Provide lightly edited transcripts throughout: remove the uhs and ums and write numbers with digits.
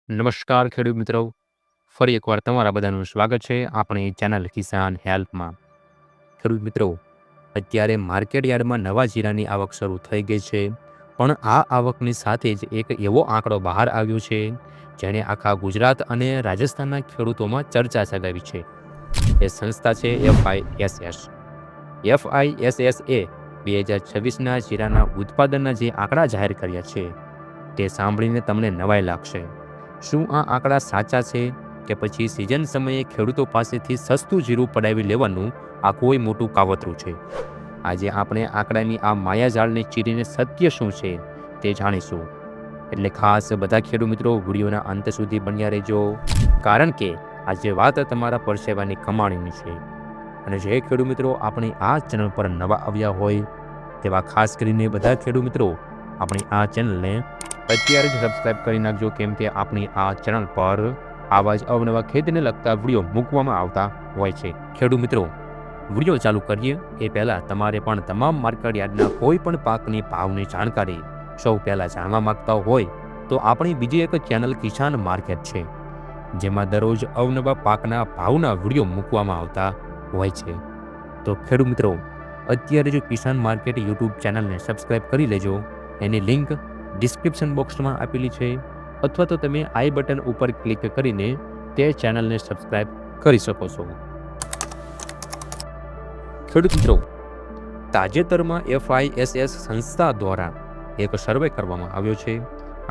નમસ્કાર ખેડૂત મિત્રો, ફરી એકવાર તમારા બધાનું સ્વાગત છે આપણી ચેનલ કિસાન હેલ્પમાં. ખેડૂત મિત્રો, અત્યારે માર્કેટ યાર્ડમાં નવા જીરાની આવક શરૂ થઈ ગઈ છે, પણ આ આવકની સાથે જ એક એવો આંકડો બહાર આવ્યો છે જેણે આખા ગુજરાત અને રાજસ્થાનના ખેડૂતોમાં ચર્ચા સગાવી છે. એ સંસ્થા છે FISS. FISS એ 2026ના જીરાના ઉત્પાદનના જે આંકડા જાહેર કર્યા છે તે સાંભળીને તમને નવાઈ લાગશે. શું આ આંકડા સાચા છે કે પછી સિઝન સમયે ખેડૂતો પાસેથી સસ્તું જીરું પડાવી લેવાનું આ કોઈ મોટું કાવતરું છે? આજે આપણે આંકડાની આ માયાજાળને ચીરીને સત્ય શું છે તે જાણીશું. એટલે ખાસ બધા ખેડૂત મિત્રો વિડીયોના અંત સુધી બન્યા રહેજો, કારણ કે આજે વાત તમારા પરસેવાની કમાણીની છે. અને જે ખેડૂત મિત્રો આપણી આ ચેનલ પર નવા આવ્યા હોય તેવા ખાસ કરીને બધા ખેડૂત મિત્રો આપણી આ ચેનલને અત્યારે જ સબસ્ક્રાઇબ કરી નાખજો, કેમ કે આપણી આ ચેનલ પર આવા જ અવનવા ખેતીને લગતા વિડીયો મૂકવામાં આવતા હોય છે. ખેડૂત મિત્રો, વિડીયો ચાલુ કરીએ એ પહેલાં તમારે પણ તમામ માર્કેટ યાર્ડના કોઈ પણ પાકની ભાવની જાણકારી સૌ પહેલાં જાણવા માગતા હોય તો આપણી બીજી એક ચેનલ કિસાન માર્કેટ છે, જેમાં દરરોજ અવનવા પાકના ભાવના વિડીયો મૂકવામાં આવતા હોય છે. તો ખેડૂત મિત્રો, અત્યારે જો કિસાન માર્કેટ યુટ્યુબ ચેનલને સબસ્ક્રાઇબ કરી લેજો. એની લિંક ડિસ્ક્રિપ્શન બોક્સમાં આપેલી છે, અથવા તો તમે આઈ બટન ઉપર ક્લિક કરીને તે ચેનલને સબસ્ક્રાઇબ કરી શકો છો. ખેડૂત મિત્રો, તાજેતરમાં FISS સંસ્થા દ્વારા એક સર્વે કરવામાં આવ્યો છે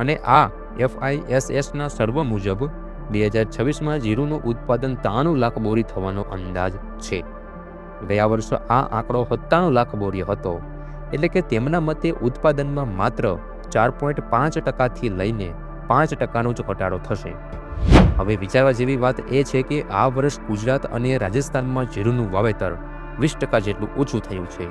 અને આ FISSના સર્વે મુજબ 2026માં જીરુનું ઉત્પાદન 93 લાખ બોરી થવાનો અંદાજ છે. ગયા વર્ષે આ આંકડો 97 લાખ બોરી હતો, એટલે કે તેમના મતે ઉત્પાદનમાં માત્ર 4.5% લઈને 5%નો જ ઘટાડો થશે. હવે વિચારવા જેવી વાત એ છે કે આ વર્ષ ગુજરાત અને રાજસ્થાનમાં જીરુનું વાવેતર 20% જેટલું ઓછું થયું છે.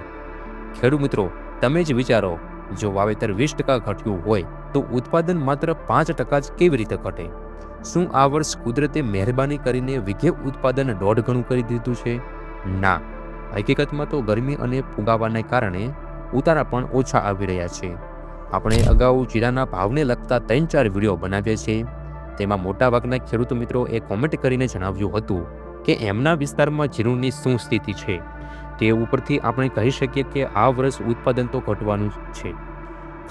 ખેડૂત મિત્રો, તમે જ વિચારો, જો વાવેતર 20% ઘટ્યું હોય તો ઉત્પાદન માત્ર 5% જ કેવી રીતે ઘટે? શું આ વર્ષ કુદરતે મહેરબાની કરીને વીઘે ઉત્પાદન 1.5 ગણું કરી દીધું છે? ના, હકીકતમાં તો ગરમી અને ફુગાવાને કારણે ઉતારા પણ ઓછા આવી રહ્યા છે. આપણે અગાઉ જીરાના ભાવને લગતા 3-4 વિડીયો બનાવ્યા છે. તેમાં મોટાભાગના ખેડૂત મિત્રો એ કોમેન્ટ કરીને જણાવ્યું હતું કે એમના વિસ્તારમાં જીરુની શું સ્થિતિ છે. તે ઉપરથી આપણે કહી શકીએ કે આ વર્ષ ઉત્પાદન તો ઘટવાનું છે.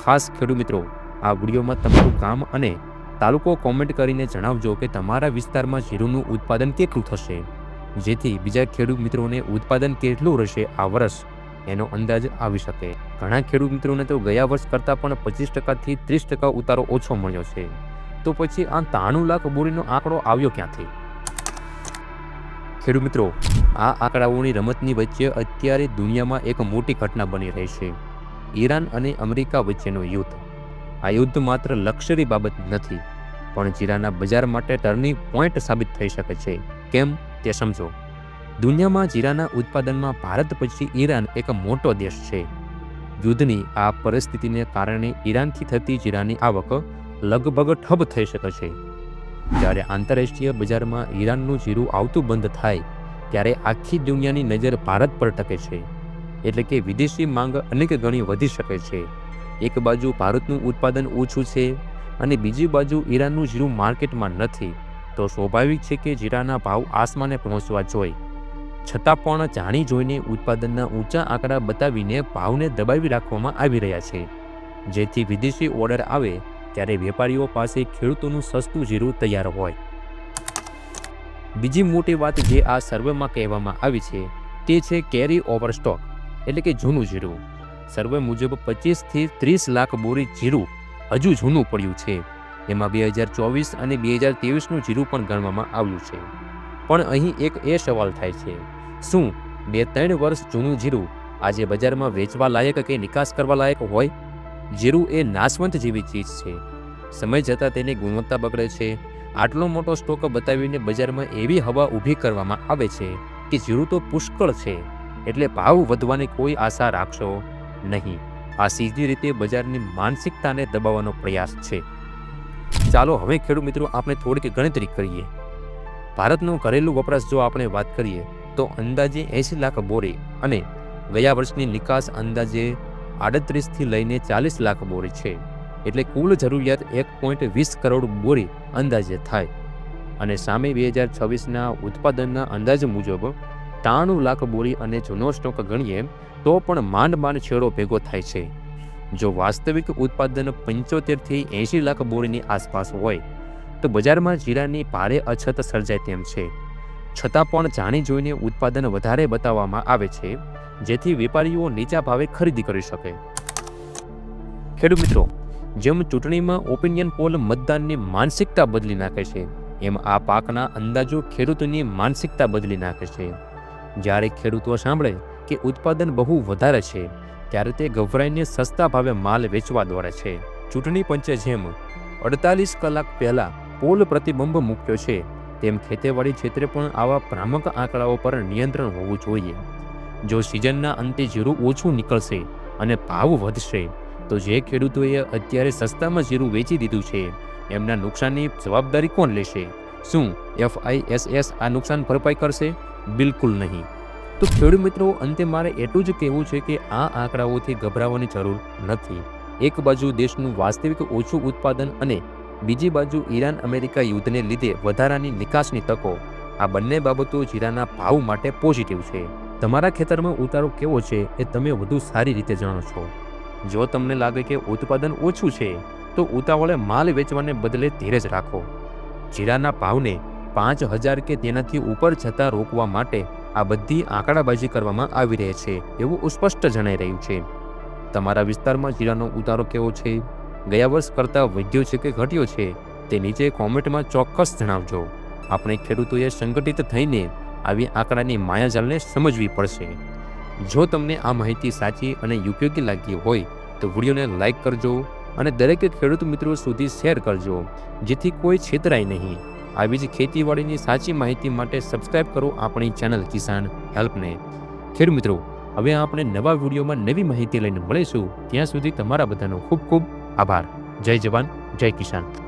ખાસ ખેડૂત મિત્રો, આ વિડીયોમાં તમારું ગામ અને તાલુકો કોમેન્ટ કરીને જણાવજો કે તમારા વિસ્તારમાં જીરુનું ઉત્પાદન કેટલું થશે, જેથી બીજા ખેડૂત મિત્રોને ઉત્પાદન કેટલું રહેશે આ વર્ષ એનો અંદાજ આવી શકે. ઘણા ખેડૂત મિત્રોને તો ગયા વર્ષ કરતાં પણ 25%થી 30% ઉતારો ઓછો મળ્યો છે. તો પછી આ 93 લાખ બોરીનો આંકડો આવ્યો ક્યાંથી? ખેડૂત મિત્રો, આ આંકડાઓની રમતની વચ્ચે અત્યારે દુનિયામાં એક મોટી ઘટના બની રહી છે, ઈરાન અને અમેરિકા વચ્ચેનું યુદ્ધ. આ યુદ્ધ માત્ર લક્ઝરી બાબત નથી, પણ જીરાના બજાર માટે ટર્નિંગ પોઈન્ટ સાબિત થઈ શકે છે. કેમ તે સમજો. દુનિયામાં જીરાના ઉત્પાદનમાં ભારત પછી ઈરાન એક મોટો દેશ છે. યુદ્ધની આ પરિસ્થિતિને કારણે ઈરાનથી થતી જીરાની આવક લગભગ ઠપ થઈ શકે છે. જ્યારે આંતરરાષ્ટ્રીય બજારમાં ઈરાનનું જીરું આવતું બંધ થાય ત્યારે આખી દુનિયાની નજર ભારત પર ટકે છે. એટલે કે વિદેશી માંગ અનેક ગણી વધી શકે છે. એક બાજુ ભારતનું ઉત્પાદન ઓછું છે અને બીજી બાજુ ઈરાનનું જીરું માર્કેટમાં નથી, તો સ્વાભાવિક છે કે જીરાના ભાવ આસમાને પહોંચવા જોઈએ. છતાં પણ જાણી જોઈને ઉત્પાદનના ઊંચા આંકડા બતાવીને ભાવને દબાવી રાખવામાં આવી રહ્યા છે, જેથી વિદેશી ઓર્ડર આવે ત્યારે વેપારીઓ પાસે ખેડૂતોનું સસ્તું જીરું તૈયાર હોય. બીજી મોટી વાત જે આ સર્વેમાં કહેવામાં આવી છે તે છે કેરી ઓવર સ્ટોક, એટલે કે જૂનું જીરું. સર્વે મુજબ 25થી 30 લાખ બોરી જીરું હજુ જૂનું પડ્યું છે. એમાં 2024 અને 2023નું જીરું પણ ગણવામાં આવ્યું છે. પણ અહીં એક એ સવાલ થાય છે, શું 2-3 વર્ષ જૂનું જીરું આજે બજારમાં વેચવા લાયક કે નિકાસ કરવા લાયક હોય? જીરું એ નાશવંત જેવી ચીજ છે. સમય જતાં તેની ગુણવત્તા બગડે છે. આટલો મોટો સ્ટોક બતાવીને બજારમાં એવી હવા ઊભી કરવામાં આવે છે કે જીરું તો પુષ્કળ છે, એટલે ભાવ વધવાની કોઈ આશા રાખશો નહીં. આ સીધી રીતે બજારની માનસિકતાને દબાવવાનો પ્રયાસ છે. ચાલો હવે ખેડૂત મિત્રો આપણે થોડીક ગણતરી કરીએ. ભારતનો ઘરેલું વપરાશ જો આપણે વાત કરીએ તો અંદાજે 80 લાખ બોરી અને ગયા વર્ષની નિકાસ અંદાજે 38થી લઈને 40 લાખ બોરી છે. એટલે કુલ જરૂરિયાત 1.20 કરોડ બોરી અંદાજે થાય. અને સામે 2026ના ઉત્પાદનના અંદાજ મુજબ 93 લાખ બોરી અને જૂનો સ્ટોક ગણીએ તો પણ માંડ છેડો ભેગો થાય છે. જો વાસ્તવિક ઉત્પાદન 75થી 80 લાખ બોરીની આસપાસ હોય તો બજારમાં જીરાની ભારે અછત સર્જાય તેમ છે. છતાં પણ જાણી જોઈને ઉત્પાદન વધારે બતાવવામાં આવે છે, જેથી વેપારીઓ નીચા ભાવે ખરીદી કરી શકે. ખેડૂત મિત્રો, જેમ ચૂંટણીમાં ઓપિનિયન પોલ મતદાનની માનસિકતા બદલી નાખે છે, એમ આ પાકના અંદાજો ખેડૂતોની માનસિકતા બદલી નાખે છે. જ્યારે ખેડૂતો સાંભળે કે ઉત્પાદન બહુ વધારે છે, ત્યારે તે ગભરાઈને સસ્તા ભાવે માલ વેચવા દોડે છે. ચૂંટણી પંચે જેમ 48 કલાક પહેલા પોલ પ્રતિબંધ મૂક્યો છે, તેમ ખેતીવાડી ક્ષેત્રે પણ આવા ભ્રામક આંકડાઓ પર નિયંત્રણ હોવું જોઈએ. જો સિઝનના અંતે જીરું ઓછું નીકળશે અને ભાવ વધશે તો જે ખેડૂતોએ અત્યારે સસ્તામાં જીરું વેચી દીધું છે, એમના નુકસાનની જવાબદારી કોણ લેશે? શું FISS આ નુકસાન ભરપાઈ કરશે? બિલકુલ નહીં. તો ખેડૂત મિત્રો, અંતે મારે એટલું જ કહેવું છે કે આ આંકડાઓથી ગભરાવાની જરૂર નથી. એક બાજુ દેશનું વાસ્તવિક ઓછું ઉત્પાદન અને બીજી બાજુ ઈરાન અમેરિકા યુદ્ધને લીધે વધારાની નિકાસની તકો, આ બંને બાબતો જીરાના ભાવ માટે પોઝિટિવ છે. તમારા ખેતરમાં ઉતારો કેવો છે એ તમે વધુ સારી રીતે જાણો છો. જો તમને લાગે કે ઉત્પાદન ઓછું છે તો ઉતાવળે માલ વેચવાને બદલે ધીરજ રાખો. જીરાના ભાવને 5000 કે તેનાથી ઉપર જતા રોકવા માટે આ બધી આંકડાબાજી કરવામાં આવી રહી છે એવું સ્પષ્ટ જણાઈ રહ્યું છે. તમારા વિસ્તારમાં જીરાનો ઉતારો કેવો છે? ગયા વર્ષ કરતાં વધ્યો છે કે ઘટ્યો છે? તે નીચે કોમેન્ટમાં ચોક્કસ જણાવજો. આપણે ખેડૂતોએ સંગઠિત થઈને આવી આંકડાની માયાજાલને સમજવી પડશે. જો તમને આ માહિતી સાચી અને ઉપયોગી લાગી હોય તો વિડીયોને લાઇક કરજો અને દરેક ખેડૂત મિત્રો સુધી શેર કરજો, જેથી કોઈ છેતરાય નહીં. આવી જ ખેતીવાડીની સાચી માહિતી માટે સબસ્ક્રાઇબ કરો આપણી ચેનલ કિસાન હેલ્પને. ખેડૂત મિત્રો, હવે આપણે નવા વિડીયોમાં નવી માહિતી લઈને મળીશું. ત્યાં સુધી તમારા બધાનો ખૂબ ખૂબ આભાર. જય જવાન, જય કિસાન.